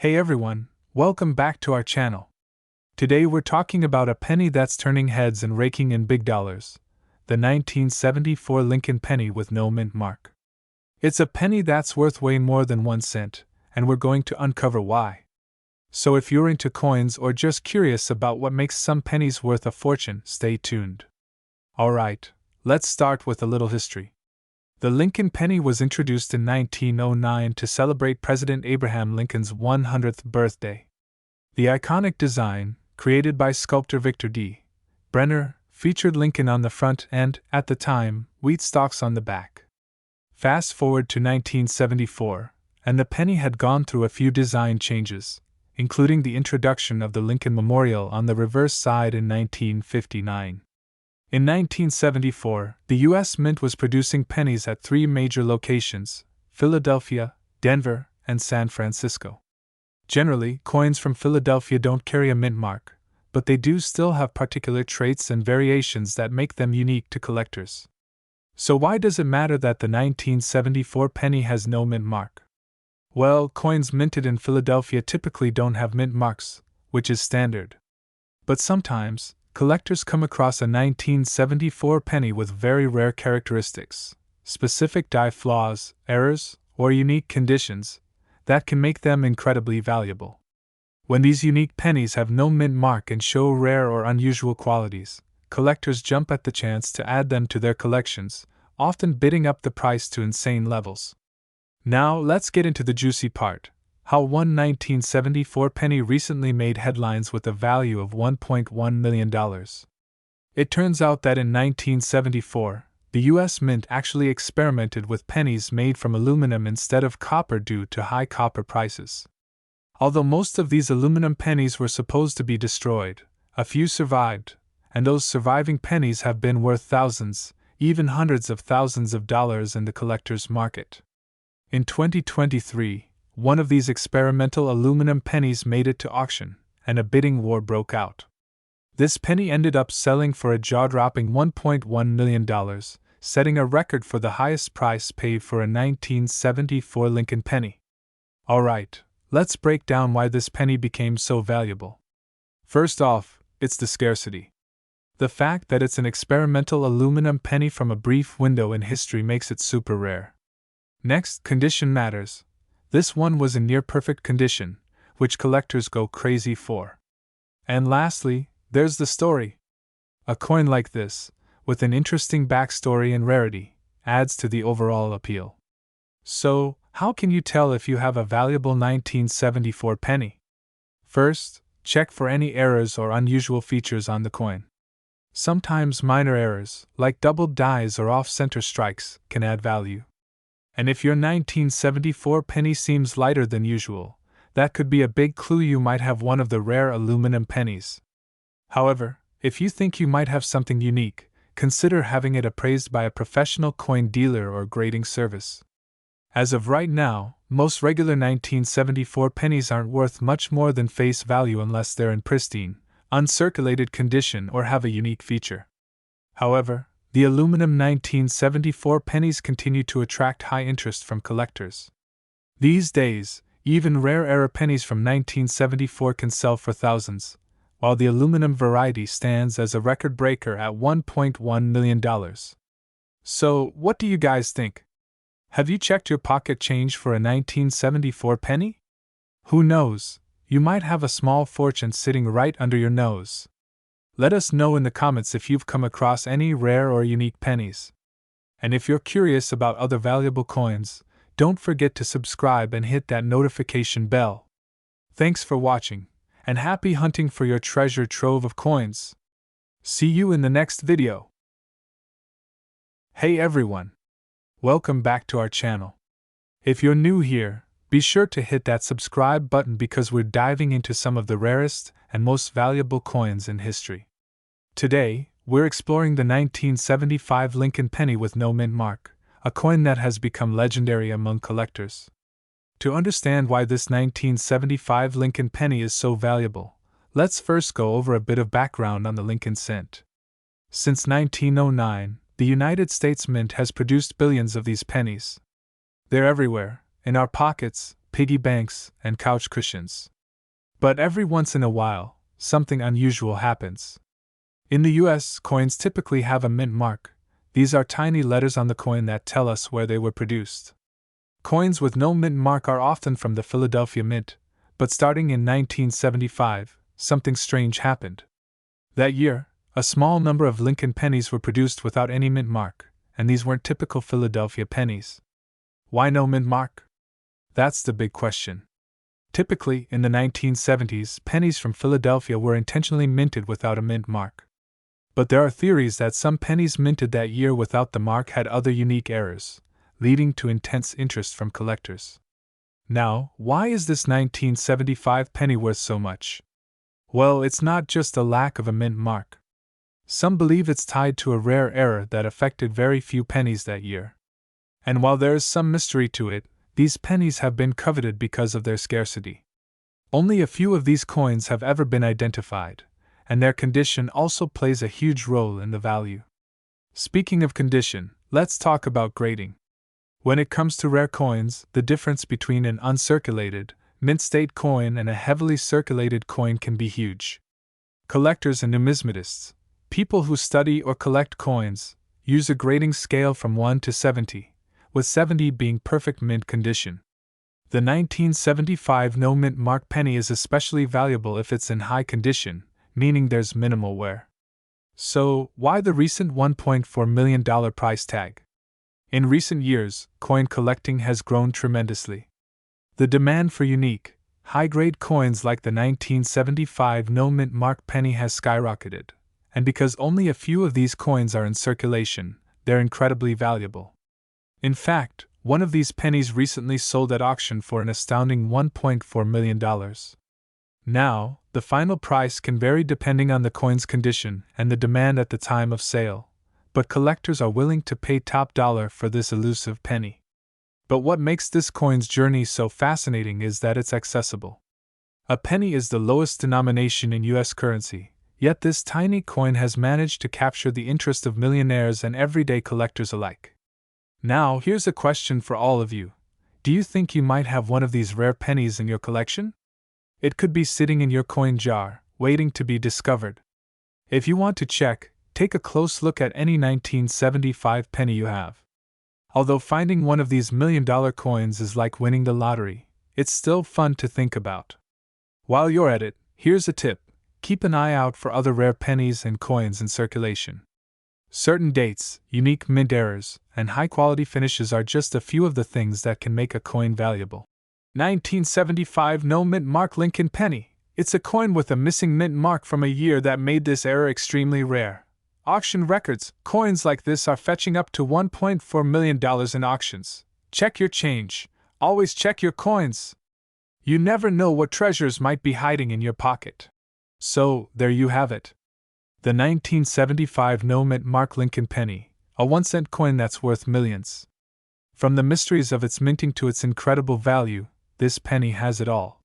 Hey everyone, welcome back to our channel. Today we're talking about a penny that's turning heads and raking in big dollars, the 1974 Lincoln penny with no mint mark. It's a penny that's worth way more than 1 cent, and we're going to uncover why. So if you're into coins or just curious about what makes some pennies worth a fortune, stay tuned. Alright, let's start with a little history. The Lincoln penny was introduced in 1909 to celebrate President Abraham Lincoln's 100th birthday. The iconic design, created by sculptor Victor D. Brenner, featured Lincoln on the front and, at the time, wheat stalks on the back. Fast forward to 1974, and the penny had gone through a few design changes, including the introduction of the Lincoln Memorial on the reverse side in 1959. In 1974, the U.S. Mint was producing pennies at 3 major locations: Philadelphia, Denver, and San Francisco. Generally, coins from Philadelphia don't carry a mint mark, but they do still have particular traits and variations that make them unique to collectors. So why does it matter that the 1974 penny has no mint mark? Well, coins minted in Philadelphia typically don't have mint marks, which is standard. But sometimes, collectors come across a 1974 penny with very rare characteristics, specific die flaws, errors, or unique conditions that can make them incredibly valuable. When these unique pennies have no mint mark and show rare or unusual qualities, collectors jump at the chance to add them to their collections, often bidding up the price to insane levels. Now let's get into the juicy part: how one 1974 penny recently made headlines with a value of $1.1 million. It turns out that in 1974, the U.S. Mint actually experimented with pennies made from aluminum instead of copper due to high copper prices. Although most of these aluminum pennies were supposed to be destroyed, a few survived, and those surviving pennies have been worth thousands, even hundreds of thousands of dollars in the collector's market. In 2023, one of these experimental aluminum pennies made it to auction, and a bidding war broke out. This penny ended up selling for a jaw-dropping $1.1 million, setting a record for the highest price paid for a 1974 Lincoln penny. Alright, let's break down why this penny became so valuable. First off, it's the scarcity. The fact that it's an experimental aluminum penny from a brief window in history makes it super rare. Next, condition matters. This one was in near-perfect condition, which collectors go crazy for. And lastly, there's the story. A coin like this, with an interesting backstory and rarity, adds to the overall appeal. So, how can you tell if you have a valuable 1974 penny? First, check for any errors or unusual features on the coin. Sometimes minor errors, like doubled dies or off-center strikes, can add value. And if your 1974 penny seems lighter than usual, that could be a big clue you might have one of the rare aluminum pennies. However, if you think you might have something unique, consider having it appraised by a professional coin dealer or grading service. As of right now, most regular 1974 pennies aren't worth much more than face value unless they're in pristine, uncirculated condition or have a unique feature. However, the aluminum 1974 pennies continue to attract high interest from collectors. These days, even rare era pennies from 1974 can sell for thousands, while the aluminum variety stands as a record breaker at $1.1 million. So, what do you guys think? Have you checked your pocket change for a 1974 penny? Who knows, you might have a small fortune sitting right under your nose. Let us know in the comments if you've come across any rare or unique pennies. And if you're curious about other valuable coins, don't forget to subscribe and hit that notification bell. Thanks for watching, and happy hunting for your treasure trove of coins. See you in the next video. Hey everyone! Welcome back to our channel. If you're new here, be sure to hit that subscribe button because we're diving into some of the rarest and most valuable coins in history. Today, we're exploring the 1975 Lincoln penny with no mint mark, a coin that has become legendary among collectors. To understand why this 1975 Lincoln penny is so valuable, let's first go over a bit of background on the Lincoln cent. Since 1909, the United States Mint has produced billions of these pennies. They're everywhere, in our pockets, piggy banks, and couch cushions. But every once in a while, something unusual happens. In the US, coins typically have a mint mark. These are tiny letters on the coin that tell us where they were produced. Coins with no mint mark are often from the Philadelphia Mint, but starting in 1975, something strange happened. That year, a small number of Lincoln pennies were produced without any mint mark, and these weren't typical Philadelphia pennies. Why no mint mark? That's the big question. Typically, in the 1970s, pennies from Philadelphia were intentionally minted without a mint mark. But there are theories that some pennies minted that year without the mark had other unique errors, leading to intense interest from collectors. Now, why is this 1975 penny worth so much? Well, it's not just a lack of a mint mark. Some believe it's tied to a rare error that affected very few pennies that year. And while there is some mystery to it, these pennies have been coveted because of their scarcity. Only a few of these coins have ever been identified, and their condition also plays a huge role in the value. Speaking of condition, let's talk about grading. When it comes to rare coins, the difference between an uncirculated, mint-state coin and a heavily circulated coin can be huge. Collectors and numismatists, people who study or collect coins, use a grading scale from 1 to 70, with 70 being perfect mint condition. The 1975 no mint mark penny is especially valuable if it's in high condition, meaning there's minimal wear. So, why the recent $1.4 million price tag? In recent years, coin collecting has grown tremendously. The demand for unique, high-grade coins like the 1975 no mint mark penny has skyrocketed, and because only a few of these coins are in circulation, they're incredibly valuable. In fact, one of these pennies recently sold at auction for an astounding $1.4 million. Now, the final price can vary depending on the coin's condition and the demand at the time of sale, but collectors are willing to pay top dollar for this elusive penny. But what makes this coin's journey so fascinating is that it's accessible. A penny is the lowest denomination in US currency, yet this tiny coin has managed to capture the interest of millionaires and everyday collectors alike. Now, here's a question for all of you. Do you think you might have one of these rare pennies in your collection? It could be sitting in your coin jar, waiting to be discovered. If you want to check, take a close look at any 1975 penny you have. Although finding one of these million-dollar coins is like winning the lottery, it's still fun to think about. While you're at it, here's a tip: keep an eye out for other rare pennies and coins in circulation. Certain dates, unique mint errors, and high-quality finishes are just a few of the things that can make a coin valuable. 1975 no mint mark Lincoln penny. It's a coin with a missing mint mark from a year that made this error extremely rare. Auction records: coins like this are fetching up to $1.4 million in auctions. Check your change. Always check your coins. You never know what treasures might be hiding in your pocket. So, there you have it. The 1975 no mint mark Lincoln penny, a 1-cent coin that's worth millions. From the mysteries of its minting to its incredible value, this penny has it all.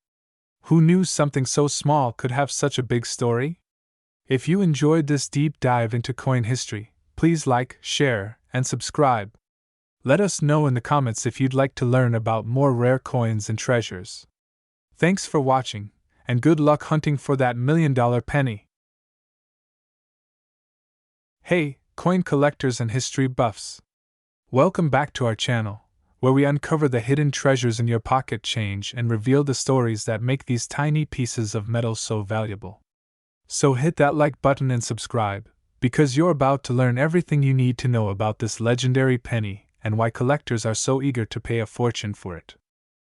Who knew something so small could have such a big story? If you enjoyed this deep dive into coin history, please like, share, and subscribe. Let us know in the comments if you'd like to learn about more rare coins and treasures. Thanks for watching, and good luck hunting for that million-dollar penny. Hey, coin collectors and history buffs! Welcome back to our channel, where we uncover the hidden treasures in your pocket change and reveal the stories that make these tiny pieces of metal so valuable. So hit that like button and subscribe, because you're about to learn everything you need to know about this legendary penny and why collectors are so eager to pay a fortune for it.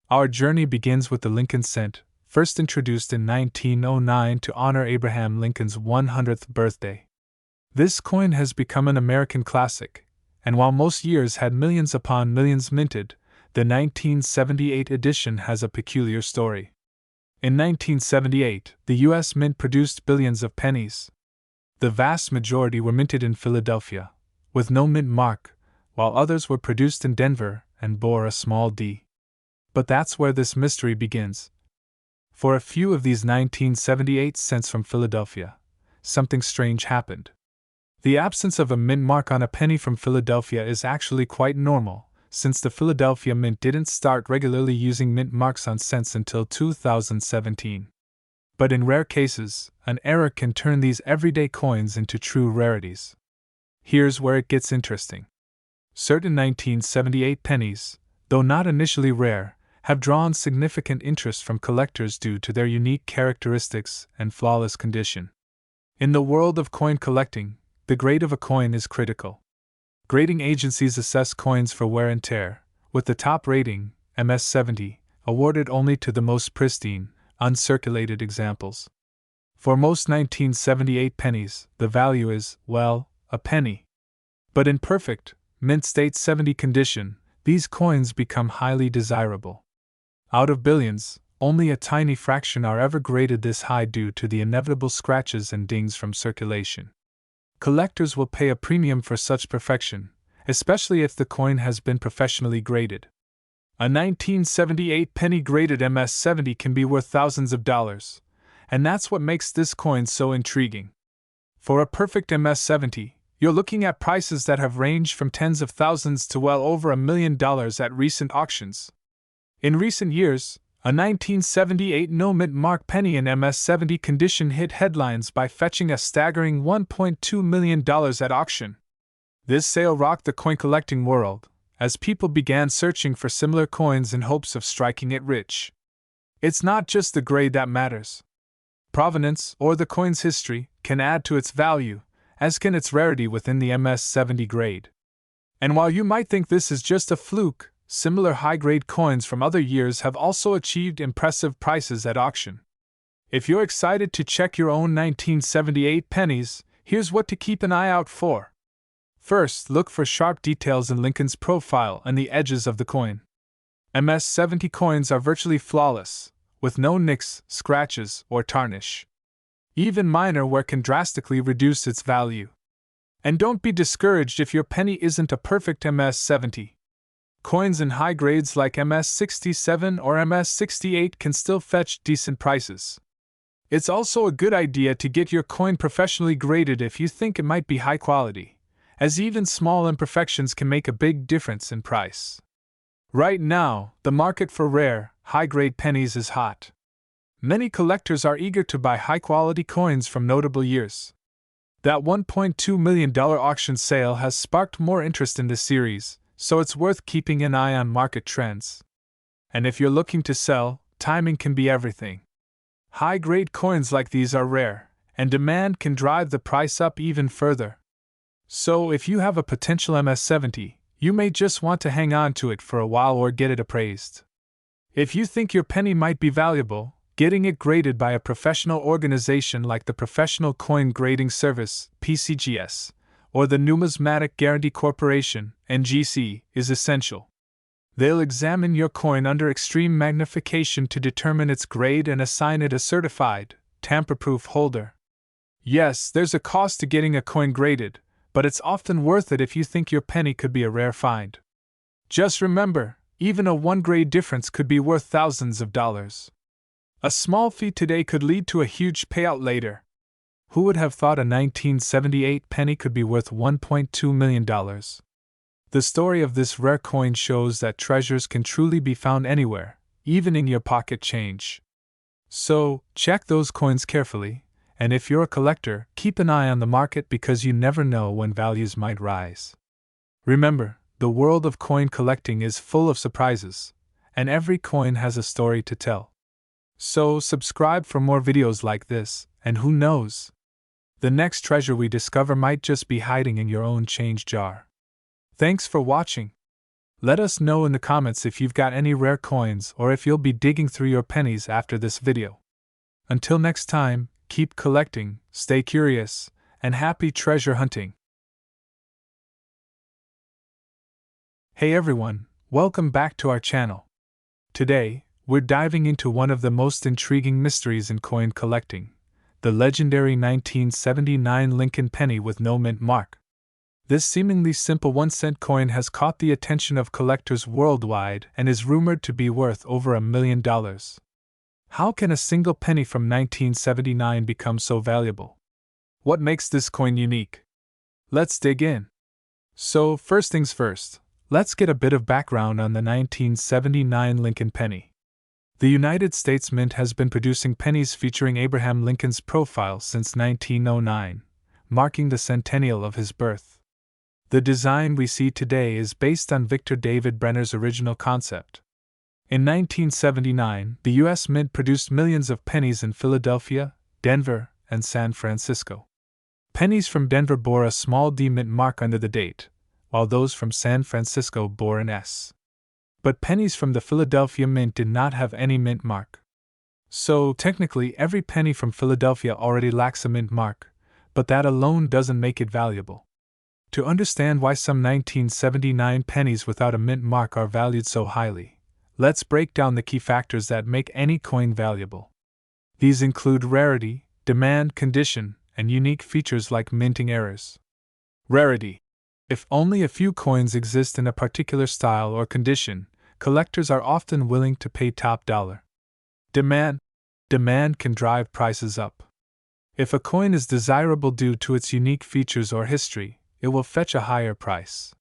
Our journey begins with the Lincoln cent, first introduced in 1909 to honor Abraham Lincoln's 100th birthday. This coin has become an American classic, and while most years had millions upon millions minted, the 1978 edition has a peculiar story. In 1978, the U.S. Mint produced billions of pennies. The vast majority were minted in Philadelphia, with no mint mark, while others were produced in Denver and bore a small d. But that's where this mystery begins. For a few of these 1978 cents from Philadelphia, something strange happened. The absence of a mint mark on a penny from Philadelphia is actually quite normal, since the Philadelphia Mint didn't start regularly using mint marks on cents until 2017. But in rare cases, an error can turn these everyday coins into true rarities. Here's where it gets interesting. Certain 1978 pennies, though not initially rare, have drawn significant interest from collectors due to their unique characteristics and flawless condition. In the world of coin collecting, the grade of a coin is critical. Grading agencies assess coins for wear and tear, with the top rating, MS-70, awarded only to the most pristine, uncirculated examples. For most 1978 pennies, the value is, well, a penny. But in perfect, mint state 70 condition, these coins become highly desirable. Out of billions, only a tiny fraction are ever graded this high due to the inevitable scratches and dings from circulation. Collectors will pay a premium for such perfection, especially if the coin has been professionally graded. A 1978 penny graded MS-70 can be worth thousands of dollars, and that's what makes this coin so intriguing. For a perfect MS-70, you're looking at prices that have ranged from tens of thousands to well over $1 million at recent auctions. In recent years, a 1978 no-mint mark penny in MS-70 condition hit headlines by fetching a staggering $1.2 million at auction. This sale rocked the coin collecting world, as people began searching for similar coins in hopes of striking it rich. It's not just the grade that matters. Provenance, or the coin's history, can add to its value, as can its rarity within the MS-70 grade. And while you might think this is just a fluke, similar high-grade coins from other years have also achieved impressive prices at auction. If you're excited to check your own 1978 pennies, here's what to keep an eye out for. First, look for sharp details in Lincoln's profile and the edges of the coin. MS-70 coins are virtually flawless, with no nicks, scratches, or tarnish. Even minor wear can drastically reduce its value. And don't be discouraged if your penny isn't a perfect MS-70. Coins in high grades like MS-67 or MS-68 can still fetch decent prices. It's also a good idea to get your coin professionally graded if you think it might be high quality, as even small imperfections can make a big difference in price. Right now, the market for rare, high-grade pennies is hot. Many collectors are eager to buy high-quality coins from notable years. That $1.2 million auction sale has sparked more interest in this series, so it's worth keeping an eye on market trends. And if you're looking to sell, timing can be everything. High-grade coins like these are rare, and demand can drive the price up even further. So if you have a potential MS-70, you may just want to hang on to it for a while or get it appraised. If you think your penny might be valuable, getting it graded by a professional organization like the Professional Coin Grading Service, PCGS, or the Numismatic Guarantee Corporation, NGC, is essential. They'll examine your coin under extreme magnification to determine its grade and assign it a certified, tamper-proof holder. Yes, there's a cost to getting a coin graded, but it's often worth it if you think your penny could be a rare find. Just remember, even a one-grade difference could be worth thousands of dollars. A small fee today could lead to a huge payout later. Who would have thought a 1978 penny could be worth $1.2 million? The story of this rare coin shows that treasures can truly be found anywhere, even in your pocket change. So, check those coins carefully, and if you're a collector, keep an eye on the market because you never know when values might rise. Remember, the world of coin collecting is full of surprises, and every coin has a story to tell. So, subscribe for more videos like this, and who knows? The next treasure we discover might just be hiding in your own change jar. Thanks for watching. Let us know in the comments if you've got any rare coins or if you'll be digging through your pennies after this video. Until next time, keep collecting, stay curious, and happy treasure hunting. Hey everyone, welcome back to our channel. Today, we're diving into one of the most intriguing mysteries in coin collecting, the legendary 1979 Lincoln penny with no mint mark. This seemingly simple 1-cent coin has caught the attention of collectors worldwide and is rumored to be worth over $1 million. How can a single penny from 1979 become so valuable? What makes this coin unique? Let's dig in. So, first things first, Let's get a bit of background on the 1979 Lincoln penny. The United States Mint has been producing pennies featuring Abraham Lincoln's profile since 1909, marking the centennial of his birth. The design we see today is based on Victor David Brenner's original concept. In 1979, the U.S. Mint produced millions of pennies in Philadelphia, Denver, and San Francisco. Pennies from Denver bore a small D mint mark under the date, while those from San Francisco bore an S. But pennies from the Philadelphia Mint did not have any mint mark. So, technically, every penny from Philadelphia already lacks a mint mark, but that alone doesn't make it valuable. To understand why some 1979 pennies without a mint mark are valued so highly, let's break down the key factors that make any coin valuable. These include rarity, demand, condition, and unique features like minting errors. Rarity. If only a few coins exist in a particular style or condition, collectors are often willing to pay top dollar. Demand. Demand can drive prices up. If a coin is desirable due to its unique features or history, it will fetch a higher price.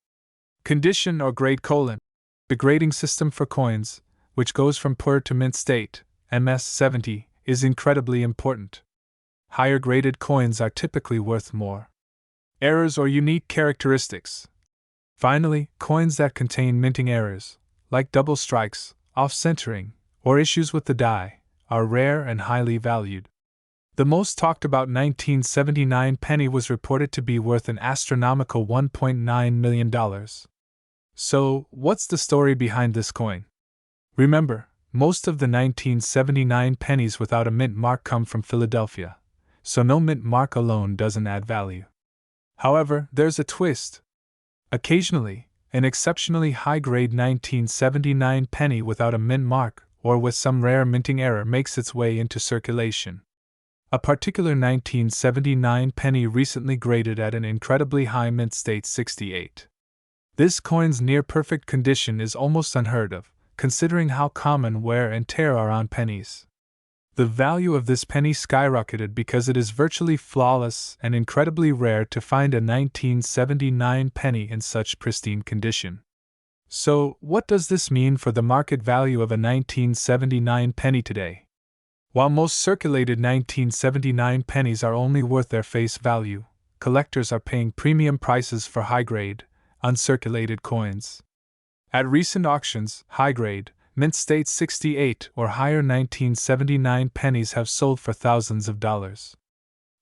Condition or grade : the grading system for coins, which goes from pur to mint state, MS 70, is incredibly important. Higher graded coins are typically worth more. Errors or unique characteristics. Finally, coins that contain minting errors, like double strikes, off-centering, or issues with the die, are rare and highly valued. The most talked about 1979 penny was reported to be worth an astronomical $1.9 million. So, what's the story behind this coin? Remember, most of the 1979 pennies without a mint mark come from Philadelphia, so no mint mark alone doesn't add value. However, there's a twist. Occasionally, an exceptionally high-grade 1979 penny without a mint mark, or with some rare minting error, makes its way into circulation. A particular 1979 penny recently graded at an incredibly high mint state 68. This coin's near-perfect condition is almost unheard of, considering how common wear and tear are on pennies. The value of this penny skyrocketed because it is virtually flawless and incredibly rare to find a 1979 penny in such pristine condition. So, what does this mean for the market value of a 1979 penny today? While most circulated 1979 pennies are only worth their face value, collectors are paying premium prices for high-grade, uncirculated coins. At recent auctions, high-grade, mint state 68 or higher 1979 pennies have sold for thousands of dollars.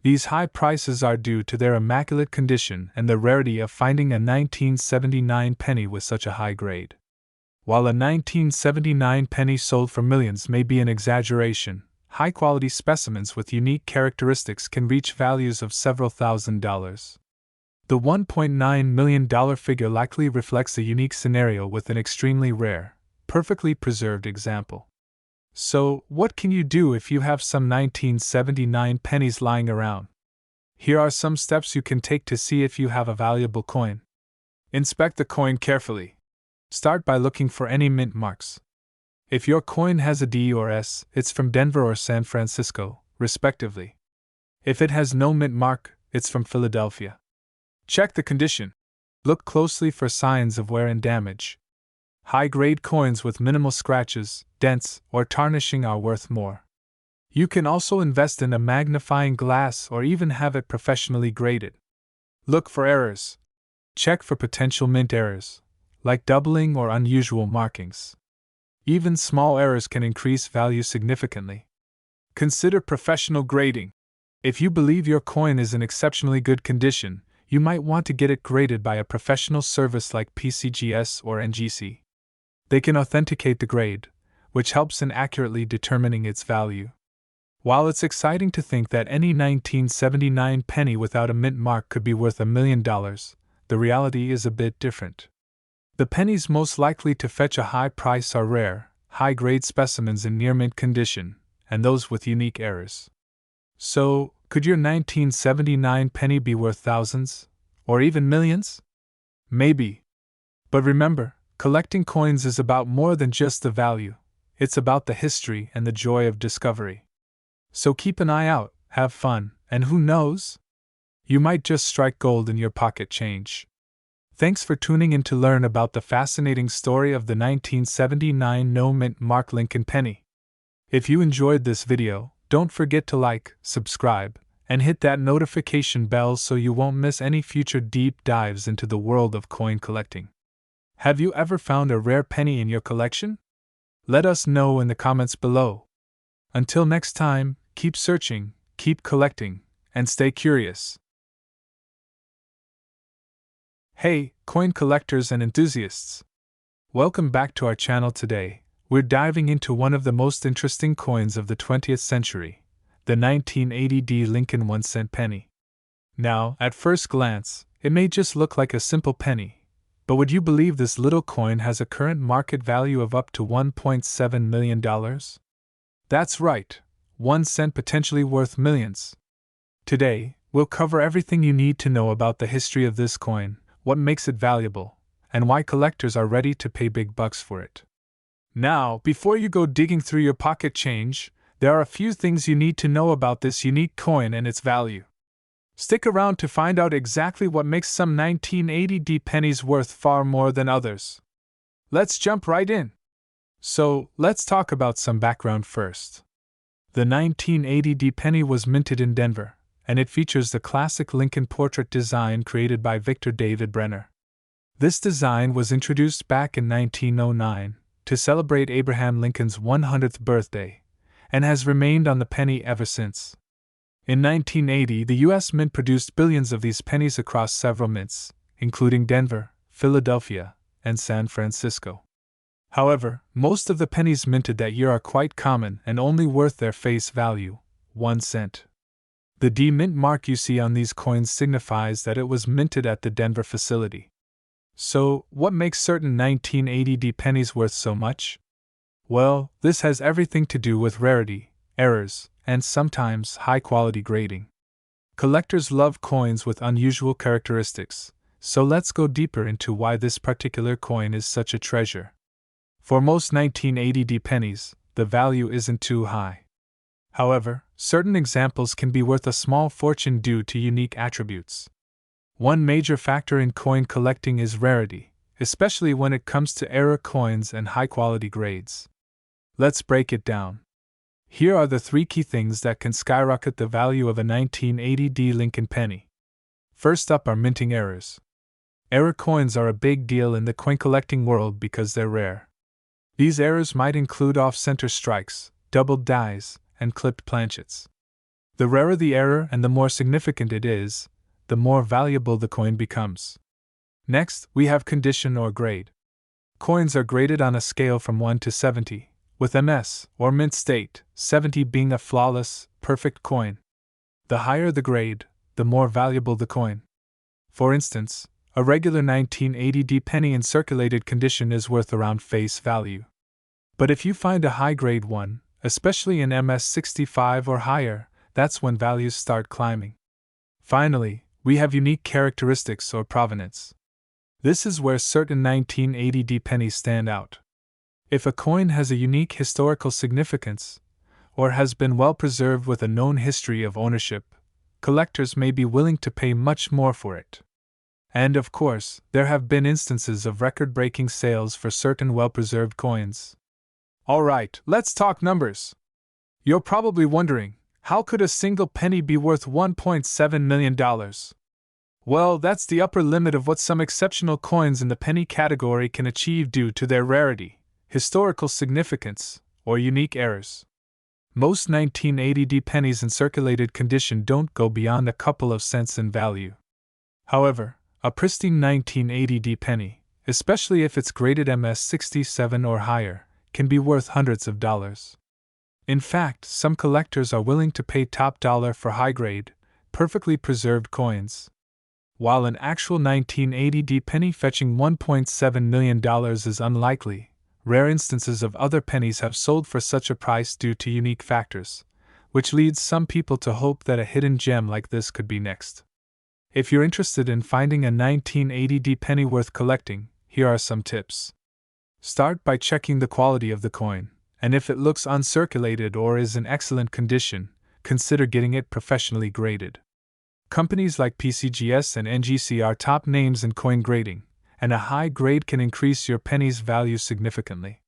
These high prices are due to their immaculate condition and the rarity of finding a 1979 penny with such a high grade. While a 1979 penny sold for millions may be an exaggeration, high-quality specimens with unique characteristics can reach values of several $1,000s. The $1.9 million figure likely reflects a unique scenario with an extremely rare, perfectly preserved example. So, what can you do if you have some 1979 pennies lying around? Here are some steps you can take to see if you have a valuable coin. Inspect the coin carefully. Start by looking for any mint marks. If your coin has a D or S, it's from Denver or San Francisco, respectively. If it has no mint mark, it's from Philadelphia. Check the condition. Look closely for signs of wear and damage. High-grade coins with minimal scratches, dents, or tarnishing are worth more. You can also invest in a magnifying glass or even have it professionally graded. Look for errors. Check for potential mint errors, like doubling or unusual markings. Even small errors can increase value significantly. Consider professional grading. If you believe your coin is in exceptionally good condition, you might want to get it graded by a professional service like PCGS or NGC. They can authenticate the grade, which helps in accurately determining its value. While it's exciting to think that any 1979 penny without a mint mark could be worth $1 million, the reality is a bit different. The pennies most likely to fetch a high price are rare, high-grade specimens in near-mint condition, and those with unique errors. So, could your 1979 penny be worth thousands, or even millions? Maybe. But remember, collecting coins is about more than just the value, it's about the history and the joy of discovery. So keep an eye out, have fun, and who knows? You might just strike gold in your pocket change. Thanks for tuning in to learn about the fascinating story of the 1979 no-mint mark Lincoln penny. If you enjoyed this video, don't forget to like, subscribe, and hit that notification bell so you won't miss any future deep dives into the world of coin collecting. Have you ever found a rare penny in your collection? Let us know in the comments below. Until next time, keep searching, keep collecting, and stay curious. Hey, coin collectors and enthusiasts! Welcome back to our channel today. We're diving into one of the most interesting coins of the 20th century, the 1980 Lincoln 1-cent penny. Now, at first glance, it may just look like a simple penny, but would you believe this little coin has a current market value of up to $1.7 million? That's right, 1 cent potentially worth millions. Today, we'll cover everything you need to know about the history of this coin, what makes it valuable, and why collectors are ready to pay big bucks for it. Now, before you go digging through your pocket change, there are a few things you need to know about this unique coin and its value. Stick around to find out exactly what makes some 1980 pennies worth far more than others. Let's jump right in. So, let's talk about some background first. The 1980 penny was minted in Denver, and it features the classic Lincoln portrait design created by Victor David Brenner. This design was introduced back in 1909 to celebrate Abraham Lincoln's 100th birthday, and has remained on the penny ever since. In 1980, the U.S. Mint produced billions of these pennies across several mints, including Denver, Philadelphia, and San Francisco. However, most of the pennies minted that year are quite common and only worth their face value, 1 cent. The D mint mark you see on these coins signifies that it was minted at the Denver facility. So, what makes certain 1980 pennies worth so much? Well, this has everything to do with rarity, errors, and sometimes high-quality grading. Collectors love coins with unusual characteristics, so let's go deeper into why this particular coin is such a treasure. For most 1980 pennies, the value isn't too high. However, certain examples can be worth a small fortune due to unique attributes. One major factor in coin collecting is rarity, especially when it comes to era coins and high-quality grades. Let's break it down. Here are the 3 key things that can skyrocket the value of a 1980 Lincoln penny. First up are minting errors. Error coins are a big deal in the coin collecting world because they're rare. These errors might include off-center strikes, doubled dies, and clipped planchets. The rarer the error and the more significant it is, the more valuable the coin becomes. Next, we have condition or grade. Coins are graded on a scale from 1 to 70, with MS, or mint state, 70 being a flawless, perfect coin. The higher the grade, the more valuable the coin. For instance, a regular 1980 penny in circulated condition is worth around face value. But if you find a high-grade one, especially in MS 65 or higher, that's when values start climbing. Finally, we have unique characteristics or provenance. This is where certain 1980 pennies stand out. If a coin has a unique historical significance, or has been well preserved with a known history of ownership, collectors may be willing to pay much more for it. And of course, there have been instances of record-breaking sales for certain well-preserved coins. Alright, let's talk numbers. You're probably wondering, how could a single penny be worth $1.7 million? Well, that's the upper limit of what some exceptional coins in the penny category can achieve due to their rarity, historical significance, or unique errors. Most 1980 pennies in circulated condition don't go beyond a couple of cents in value. However, a pristine 1980 penny, especially if it's graded MS 67 or higher, can be worth hundreds of dollars. In fact, some collectors are willing to pay top dollar for high-grade, perfectly preserved coins. While an actual 1980 penny fetching $1.7 million is unlikely, rare instances of other pennies have sold for such a price due to unique factors, which leads some people to hope that a hidden gem like this could be next. If you're interested in finding a 1980 penny worth collecting, here are some tips. Start by checking the quality of the coin, and if it looks uncirculated or is in excellent condition, consider getting it professionally graded. Companies like PCGS and NGC are top names in coin grading, and a high grade can increase your penny's value significantly.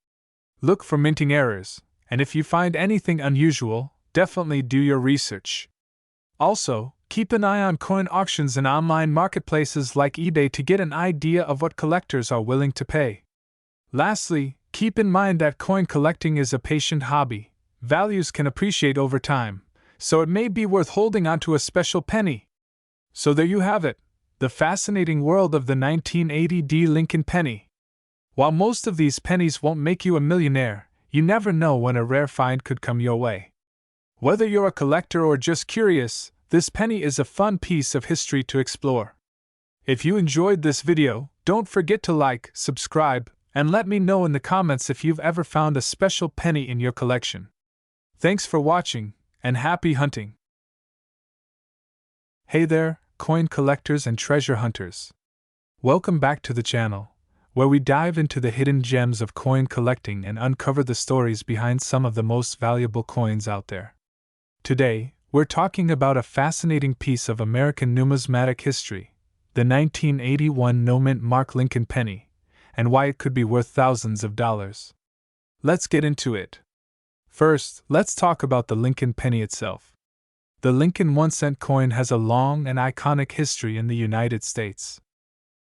Look for minting errors, and if you find anything unusual, definitely do your research. Also, keep an eye on coin auctions and online marketplaces like eBay to get an idea of what collectors are willing to pay. Lastly, keep in mind that coin collecting is a patient hobby. Values can appreciate over time, so it may be worth holding onto a special penny. So there you have it, the fascinating world of the 1980 Lincoln penny. While most of these pennies won't make you a millionaire, you never know when a rare find could come your way. Whether you're a collector or just curious, this penny is a fun piece of history to explore. If you enjoyed this video, don't forget to like, subscribe, and let me know in the comments if you've ever found a special penny in your collection. Thanks for watching, and happy hunting! Hey there, coin collectors and treasure hunters. Welcome back to the channel, where we dive into the hidden gems of coin collecting and uncover the stories behind some of the most valuable coins out there. Today, we're talking about a fascinating piece of American numismatic history, the 1981 no-mint mark Lincoln penny, and why it could be worth thousands of dollars. Let's get into it. First, let's talk about the Lincoln penny itself. The Lincoln 1-cent coin has a long and iconic history in the United States.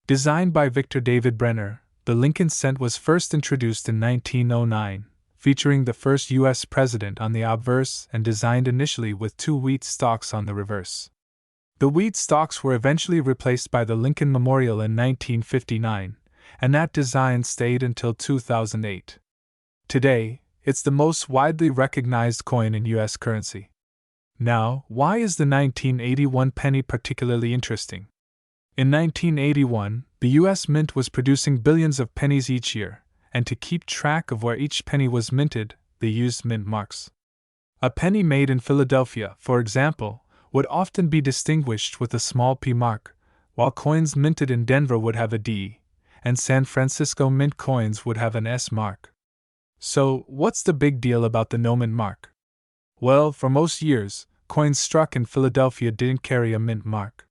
Designed by Victor David Brenner, the Lincoln cent was first introduced in 1909, featuring the first U.S. president on the obverse and designed initially with 2 wheat stalks on the reverse. The wheat stalks were eventually replaced by the Lincoln Memorial in 1959, and that design stayed until 2008. Today, it's the most widely recognized coin in U.S. currency. Now, why is the 1981 penny particularly interesting? In 1981, the U.S. Mint was producing billions of pennies each year, and to keep track of where each penny was minted, they used mint marks. A penny made in Philadelphia, for example, would often be distinguished with a small P mark, while coins minted in Denver would have a D, and San Francisco Mint coins would have an S mark. So, what's the big deal about the no-mint mark? Well, for most years, coins struck in Philadelphia didn't carry a mint mark.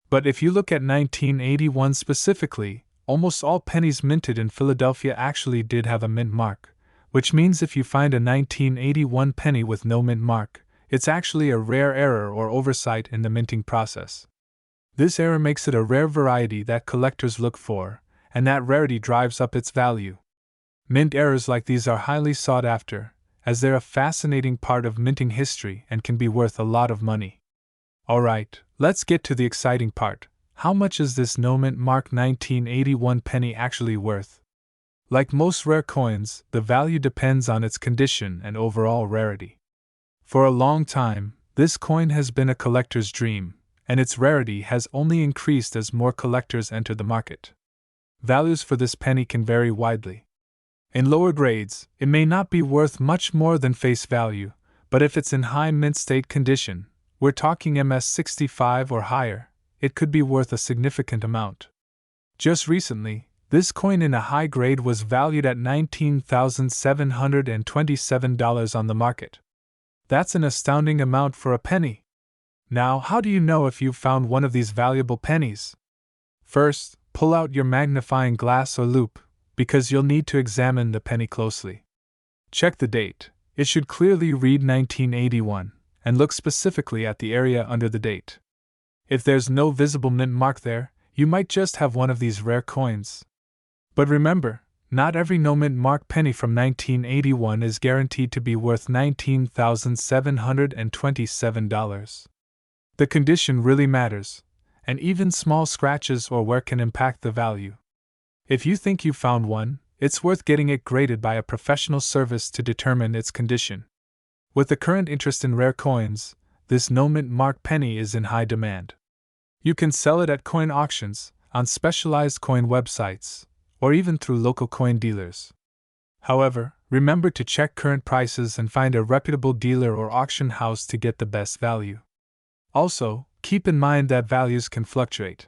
But if you look at 1981 specifically, almost all pennies minted in Philadelphia actually did have a mint mark, which means if you find a 1981 penny with no mint mark, it's actually a rare error or oversight in the minting process. This error makes it a rare variety that collectors look for, and that rarity drives up its value. Mint errors like these are highly sought after, as they're a fascinating part of minting history and can be worth a lot of money. Alright, let's get to the exciting part. How much is this no-mint mark 1981 penny actually worth? Like most rare coins, the value depends on its condition and overall rarity. For a long time, this coin has been a collector's dream, and its rarity has only increased as more collectors enter the market. Values for this penny can vary widely. In lower grades, it may not be worth much more than face value, but if it's in high mint state condition, we're talking MS65 or higher, it could be worth a significant amount. Just recently, this coin in a high grade was valued at $19,727 on the market. That's an astounding amount for a penny. Now, how do you know if you've found one of these valuable pennies? First, pull out your magnifying glass or loupe, because you'll need to examine the penny closely. Check the date. It should clearly read 1981, and look specifically at the area under the date. If there's no visible mint mark there, you might just have one of these rare coins. But remember, not every no-mint mark penny from 1981 is guaranteed to be worth $19,727. The condition really matters, and even small scratches or wear can impact the value. If you think you found one, it's worth getting it graded by a professional service to determine its condition. With the current interest in rare coins, this no-mint mark penny is in high demand. You can sell it at coin auctions, on specialized coin websites, or even through local coin dealers. However, remember to check current prices and find a reputable dealer or auction house to get the best value. Also, keep in mind that values can fluctuate.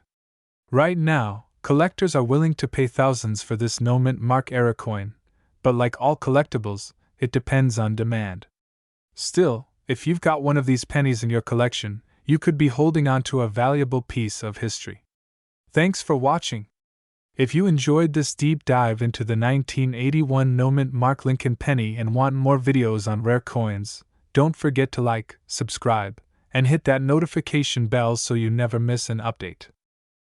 Right now, collectors are willing to pay thousands for this no-mint mark era coin, but like all collectibles, it depends on demand. Still, if you've got one of these pennies in your collection, you could be holding on to a valuable piece of history. Thanks for watching. If you enjoyed this deep dive into the 1981 no-mint mark Lincoln penny and want more videos on rare coins, don't forget to like, subscribe, and hit that notification bell so you never miss an update.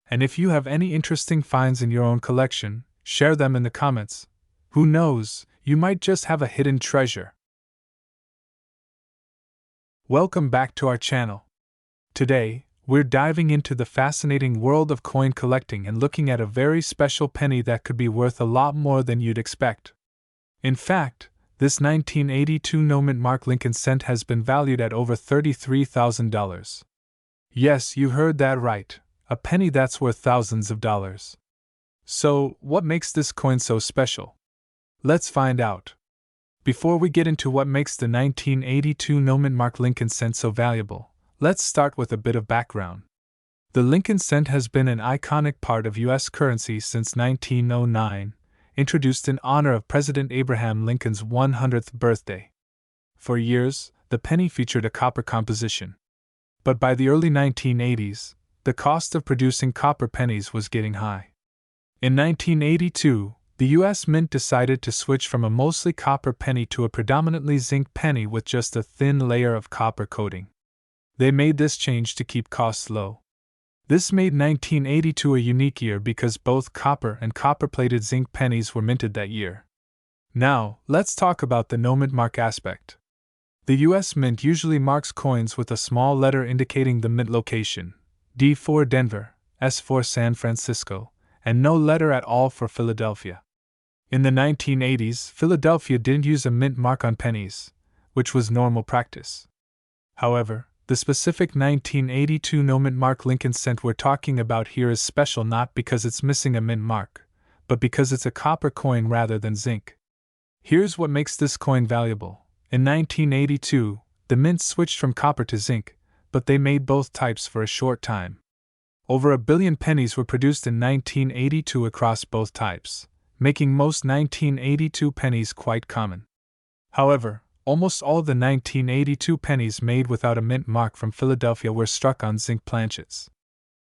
And if you have any interesting finds in your own collection, share them in the comments. Who knows, you might just have a hidden treasure. Welcome back to our channel. Today, we're diving into the fascinating world of coin collecting and looking at a very special penny that could be worth a lot more than you'd expect. In fact, this 1982 no-mint mark Lincoln cent has been valued at over $33,000. Yes, you heard that right, a penny that's worth thousands of dollars. So, what makes this coin so special? Let's find out. Before we get into what makes the 1982 no-mint mark Lincoln cent so valuable, let's start with a bit of background. The Lincoln cent has been an iconic part of U.S. currency since 1909, introduced in honor of President Abraham Lincoln's 100th birthday. For years, the penny featured a copper composition. But by the early 1980s, the cost of producing copper pennies was getting high. In 1982, the U.S. Mint decided to switch from a mostly copper penny to a predominantly zinc penny with just a thin layer of copper coating. They made this change to keep costs low. This made 1982 a unique year because both copper and copper-plated zinc pennies were minted that year. Now, let's talk about the no-mint mark aspect. The U.S. Mint usually marks coins with a small letter indicating the mint location, D for Denver, S for San Francisco, and no letter at all for Philadelphia. In the 1980s, Philadelphia didn't use a mint mark on pennies, which was normal practice. However, the specific 1982 no-mint mark Lincoln cent we're talking about here is special not because it's missing a mint mark, but because it's a copper coin rather than zinc. Here's what makes this coin valuable. In 1982, the mint switched from copper to zinc, but they made both types for a short time. Over 1 billion pennies were produced in 1982 across both types, making most 1982 pennies quite common. However, almost all the 1982 pennies made without a mint mark from Philadelphia were struck on zinc planchets.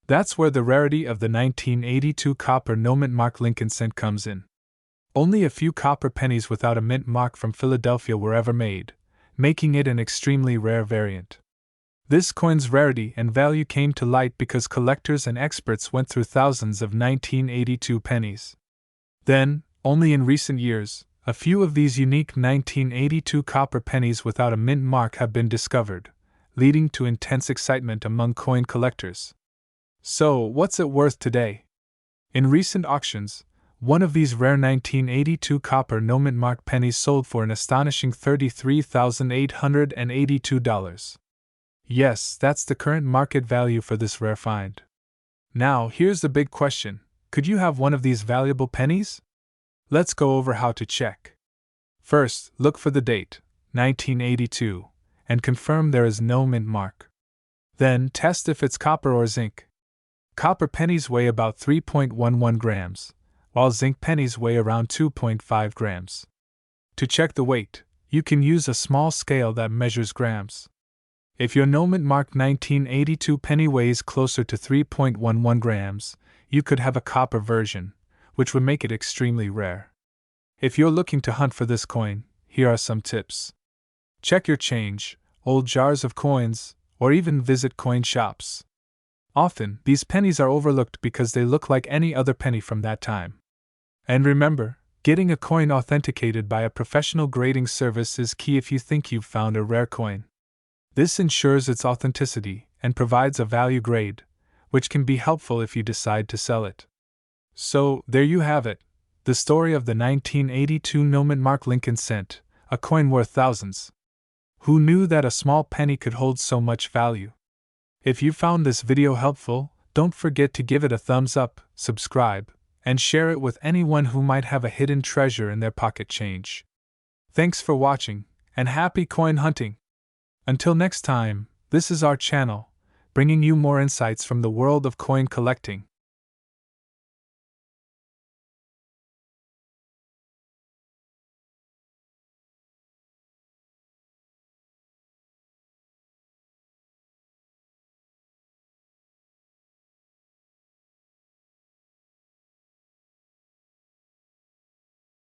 That's where the rarity of the 1982 copper no-mint mark Lincoln cent comes in. Only a few copper pennies without a mint mark from Philadelphia were ever made, making it an extremely rare variant. This coin's rarity and value came to light because collectors and experts went through thousands of 1982 pennies. Then, only in recent years, a few of these unique 1982 copper pennies without a mint mark have been discovered, leading to intense excitement among coin collectors. So, what's it worth today? In recent auctions, one of these rare 1982 copper no-mint mark pennies sold for an astonishing $33,882. Yes, that's the current market value for this rare find. Now, here's the big question. Could you have one of these valuable pennies? Let's go over how to check. First, look for the date, 1982, and confirm there is no mint mark. Then, test if it's copper or zinc. Copper pennies weigh about 3.11 grams, while zinc pennies weigh around 2.5 grams. To check the weight, you can use a small scale that measures grams. If your no-mint mark 1982 penny weighs closer to 3.11 grams, you could have a copper version, which would make it extremely rare. If you're looking to hunt for this coin, here are some tips. Check your change, old jars of coins, or even visit coin shops. Often, these pennies are overlooked because they look like any other penny from that time. And remember, getting a coin authenticated by a professional grading service is key if you think you've found a rare coin. This ensures its authenticity and provides a value grade, which can be helpful if you decide to sell it. So, there you have it, the story of the 1982 no-mint mark Lincoln cent, a coin worth thousands. Who knew that a small penny could hold so much value? If you found this video helpful, don't forget to give it a thumbs up, subscribe, and share it with anyone who might have a hidden treasure in their pocket change. Thanks for watching, and happy coin hunting! Until next time, this is our channel, bringing you more insights from the world of coin collecting.